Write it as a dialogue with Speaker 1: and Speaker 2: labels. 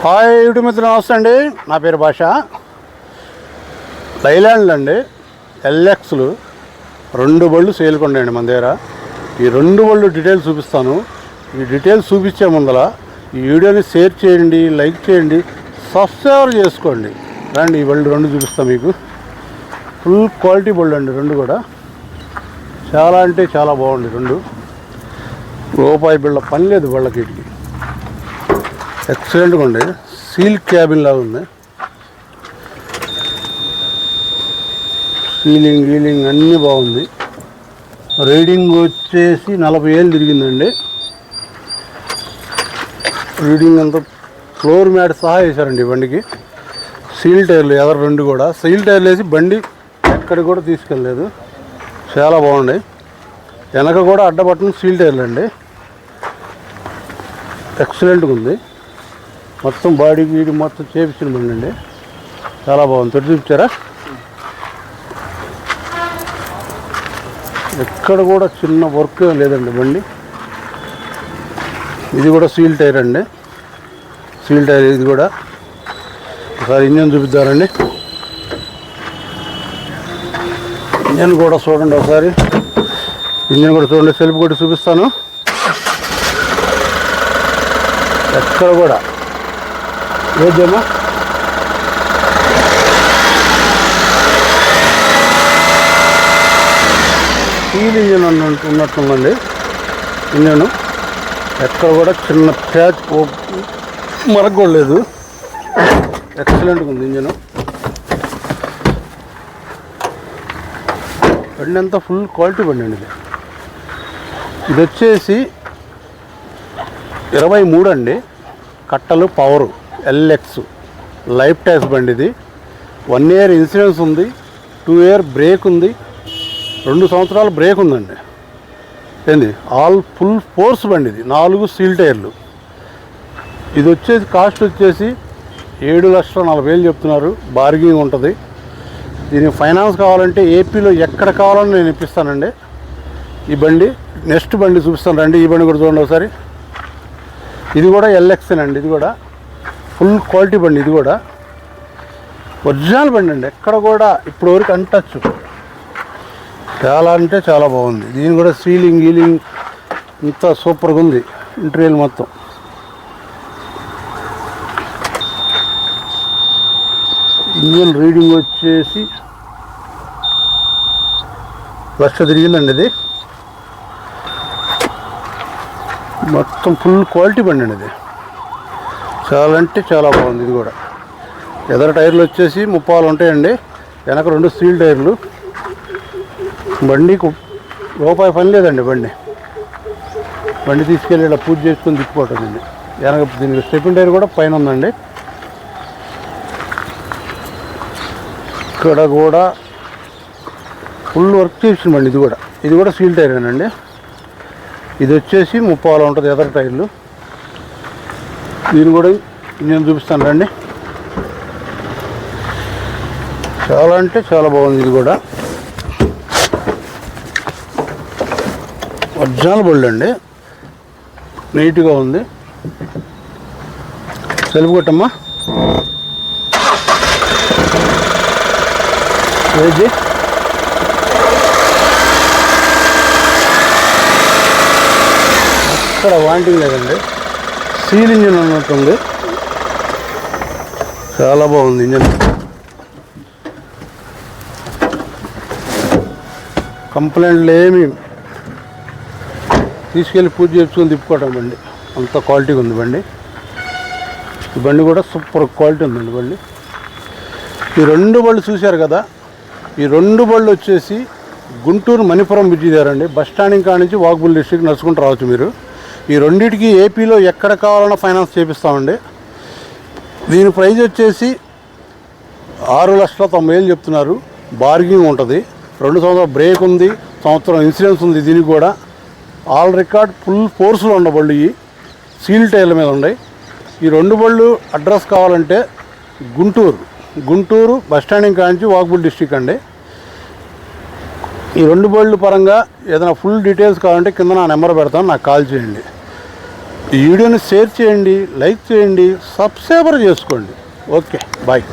Speaker 1: Hi YouTube మిత్రులు, నమస్తే అండి. నా పేరు భాష. లైలాండ్లు అండి, ఎల్ఎక్స్లు 2 బళ్ళు సేల్కి ఉన్నాయండి మన దగ్గర. ఈ 2 బళ్ళు డీటెయిల్స్ చూపిస్తాను. ఈ డీటెయిల్స్ చూపించే ముందర ఈ వీడియోని షేర్ చేయండి, లైక్ చేయండి, సబ్స్క్రైబ్ చేసుకోండి. రండి, ఈ బళ్ళు 2 చూపిస్తాను మీకు. ఫుల్ క్వాలిటీ బళ్ళు అండి 2 కూడా. చాలా అంటే చాలా బాగుంది. 2 రూపాయి బిళ్ళ పని లేదు బళ్ళకి. వీటికి ఎక్సలెంట్గా ఉంది. సీల్ క్యాబిన్ లాగా ఉంది. సీలింగ్ అన్నీ బాగుంది. రీడింగ్ వచ్చేసి 40 ఏళ్ళు తిరిగిందండి. రీడింగ్ అంతా ఫ్లోర్ మ్యాట్ సహా వేశారండి బండికి. సీల్ టైర్లు ఎదరు 2 కూడా సీల్ టైర్లు వేసి బండి ఎక్కడికి కూడా తీసుకెళ్ళలేదు. చాలా బాగున్నాయి. వెనక కూడా అడ్డబట్టన సీల్ టైర్లు అండి. ఎక్సలెంట్గా ఉంది. మొత్తం బాడీ గీడి మొత్తం చేపించిన బండి అండి. చాలా బాగుంది. తొట్టి చూపించారా? ఎక్కడ కూడా చిన్న వర్క్ లేదండి బండి. ఇది కూడా సీల్ టైర్ అండి. సీల్ టైర్ ఇది కూడా. ఒకసారి ఇంజన్ చూపిద్దారండి. ఇంజన్ కూడా చూడండి ఒకసారి. ఇంజన్ కూడా చూడండి. సెల్ఫ్ కొట్టి చూపిస్తాను. ఎక్కడ కూడా ఏదేమో స్టీల్ ఇంజన్ ఉన్నట్టుందండి ఇంజను. ఎక్కడ కూడా చిన్న ప్యాచ్ మరగలేదు. ఎక్సలెంట్గా ఉంది ఇంజను. బండి అంతా ఫుల్ క్వాలిటీ బండి అండి. ఇది వచ్చేసి 23 అండి. కట్టలు పవరు ఎల్ఎక్స్ లైఫ్ ట్యాక్స్ బండి. ఇది 1 ఇయర్ ఇన్సూరెన్స్ ఉంది. 2 ఇయర్ బ్రేక్ ఉంది. 2 సంవత్సరాల బ్రేక్ ఉందండి. ఏంది ఆల్ ఫుల్ ఫోర్స్ బండి. ఇది 4 సీల్ టైర్లు. ఇది వచ్చేసి కాస్ట్ వచ్చేసి 7,40,000 చెప్తున్నారు. బార్గింగ్ ఉంటుంది. దీనికి ఫైనాన్స్ కావాలంటే ఏపీలో ఎక్కడ కావాలని నేను ఇప్పిస్తానండి. ఈ బండి నెక్స్ట్ బండి చూపిస్తాను రండి. ఈ బండి కూడా చూడండి ఒకసారి. ఇది కూడా ఎల్ఎక్సేనండి. ఇది కూడా ఫుల్ క్వాలిటీ బండి. ఇది కూడా ఒరిజినల్ బండి అండి. ఎక్కడ కూడా ఇప్పుడు వరకు అంటచ్చు. చాలా అంటే చాలా బాగుంది. దీని కూడా సీలింగ్ ఇంత సూపర్గా ఉంది. ఇంటీరియర్ మొత్తం ఇంజన్ రీడింగ్ వచ్చేసి 1,00,000 తిరిగిందండి. ఇది మొత్తం ఫుల్ క్వాలిటీ బండి అండి. ఇది చాలా అంటే చాలా బాగుంది. ఇది కూడా ఎదర టైర్లు వచ్చేసి 30 ఉంటాయండి. వెనక 2 సీల్ టైర్లు. బండికి రూపాయి పని లేదండి. బండి తీసుకెళ్ళి ఇలా పూజ చేసుకొని తిప్పుకోవటం. వెనక దీనికి స్టెపిన్ టైర్ కూడా పైన ఉందండి. ఇక్కడ కూడా ఫుల్ వర్క్ చేసిన బండి. ఇది కూడా సీల్ టైరేనండి. ఇది వచ్చేసి 30 ఉంటుంది ఎదర టైర్లు. దీన్ని కూడా నేను చూపిస్తాను రండి. చాలా అంటే చాలా బాగుంది. ఇది కూడా ఒరిజినల్ బళ్ళు అండి. నీట్గా ఉంది. సెల్ఫ్ కొట్టమ్మా. ఏది ఇక్కడ వాంటింగ్ లేదండి. సీల్ ఇంజిన్ ఉన్నట్టుంది. చాలా బాగుంది ఇంజిన్. కంప్లైంట్లు ఏమి తీసుకెళ్ళి పూజ చేసుకొని తిప్పుకోవటం బండి. అంత క్వాలిటీగా ఉంది బండి. ఈ బండి కూడా సూపర్ క్వాలిటీ ఉందండి బండి. ఈ 2 బళ్ళు చూశారు కదా. ఈ 2 బళ్ళు వచ్చేసి గుంటూరు మణిపురం బ్రిడ్జి దగ్గర అండి. బస్ స్టాండింగ్ కాడ నుంచి వాకబుల్ డిస్ట్రిక్ట్ నడుచుకుంటూ రావచ్చు మీరు. ఈ రెండింటికి ఏపీలో ఎక్కడ కావాలన్నా ఫైనాన్స్ చేపిస్తామండి. దీని ప్రైజ్ వచ్చేసి 6,90,000 చెప్తున్నారు. బార్గింగ్ ఉంటుంది. 2 సంవత్సరాల బ్రేక్ ఉంది. సంవత్సరం ఇన్సూరెన్స్ ఉంది. దీనికి కూడా ఆల్ రికార్డ్ ఫుల్ ఫోర్స్లో ఉన్న బళ్ళు. ఈ సీల్ టైర్ల మీద ఉన్నాయి. ఈ 2 బళ్ళు అడ్రస్ కావాలంటే గుంటూరు బస్ స్టాండింగ్ కాంచి వాకబుల్ డిస్ట్రిక్ట్ అండి. ఈ 2 బళ్ళు పరంగా ఏదైనా ఫుల్ డీటెయిల్స్ కావాలంటే కింద నా నెంబర్ పెడతాను, నాకు కాల్ చేయండి. ఈ వీడియోని షేర్ చేయండి, లైక్ చేయండి, సబ్స్క్రైబర్ చేసుకోండి. Okay, bye.